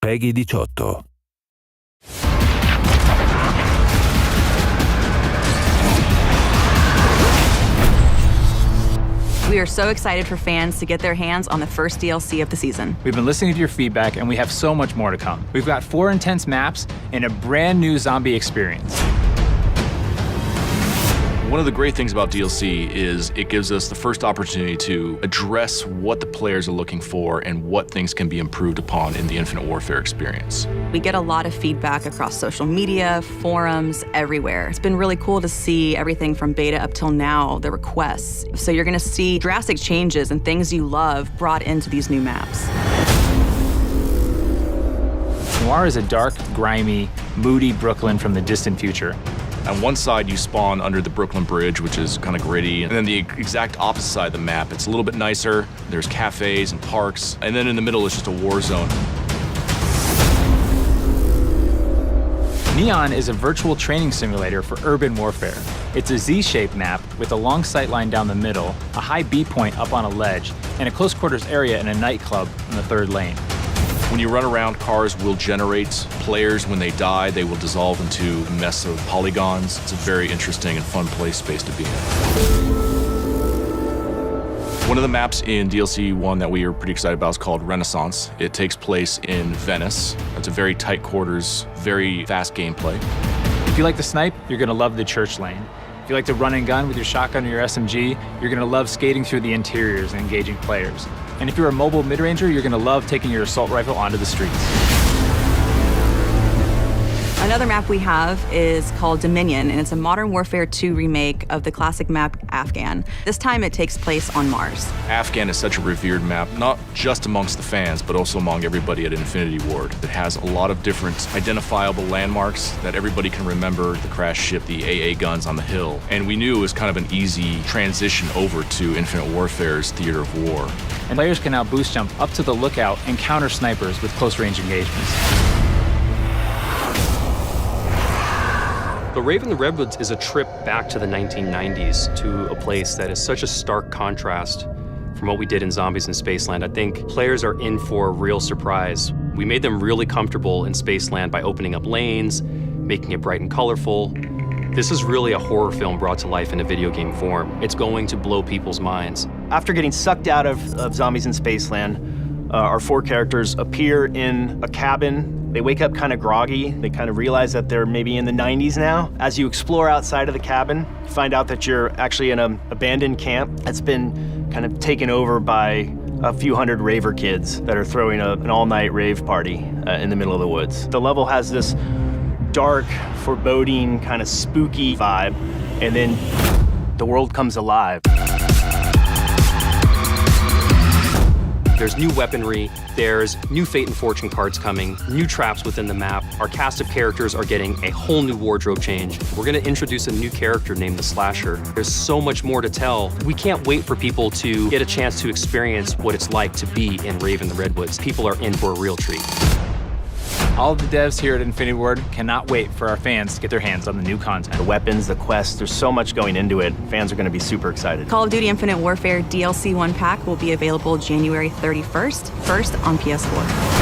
Peggy 18. We are so excited for fans to get their hands on the first DLC of the season. We've been listening to your feedback, and we have so much more to come. We've got 4 intense maps and a brand new zombie experience. One of the great things about DLC is it gives us the first opportunity to address what the players are looking for and what things can be improved upon in the Infinite Warfare experience. We get a lot of feedback across social media, forums, everywhere. It's been really cool to see everything from beta up till now, the requests. So you're gonna see drastic changes and things you love brought into these new maps. Noir is a dark, grimy, moody Brooklyn from the distant future. On one side, you spawn under the Brooklyn Bridge, which is kind of gritty. And then the exact opposite side of the map, it's a little bit nicer. There's cafes and parks. And then in the middle, it's just a war zone. Neon is a virtual training simulator for urban warfare. It's a Z-shaped map with a long sight line down the middle, a high B point up on a ledge, and a close quarters area in a nightclub in the 3rd lane. When you run around, cars will generate players. When they die, they will dissolve into a mess of polygons. It's a very interesting and fun space to be in. One of the maps in DLC 1 that we are pretty excited about is called Renaissance. It takes place in Venice. It's a very tight quarters, very fast gameplay. If you like to snipe, you're gonna love the church lane. If you like to run and gun with your shotgun or your SMG, you're gonna love skating through the interiors and engaging players. And if you're a mobile mid-ranger, you're gonna love taking your assault rifle onto the streets. Another map we have is called Dominion, and it's a Modern Warfare 2 remake of the classic map Afghan. This time it takes place on Mars. Afghan is such a revered map, not just amongst the fans, but also among everybody at Infinity Ward. It has a lot of different identifiable landmarks that everybody can remember: the crash ship, the AA guns on the hill. And we knew it was kind of an easy transition over to Infinite Warfare's theater of war. And players can now boost jump up to the lookout and counter snipers with close range engagements. The Rave in the Redwoods is a trip back to the 1990s, to a place that is such a stark contrast from what we did in Zombies in Spaceland. I think players are in for a real surprise. We made them really comfortable in Spaceland by opening up lanes, making it bright and colorful. This is really a horror film brought to life in a video game form. It's going to blow people's minds. After getting sucked out of Zombies in Spaceland, our 4 characters appear in a cabin. They wake up kind of groggy. They kind of realize that they're maybe in the 90s now. As you explore outside of the cabin, you find out that you're actually in an abandoned camp that's been kind of taken over by a few hundred raver kids that are throwing an all-night rave party in the middle of the woods. The level has this dark, foreboding, kind of spooky vibe, and then the world comes alive. There's new weaponry, there's new Fate and Fortune cards coming, new traps within the map. Our cast of characters are getting a whole new wardrobe change. We're gonna introduce a new character named the Slasher. There's so much more to tell. We can't wait for people to get a chance to experience what it's like to be in Rave in the Redwoods. People are in for a real treat. All of the devs here at Infinity Ward cannot wait for our fans to get their hands on the new content. The weapons, the quests, there's so much going into it. Fans are going to be super excited. Call of Duty Infinite Warfare DLC 1 pack will be available January 31st, first on PS4.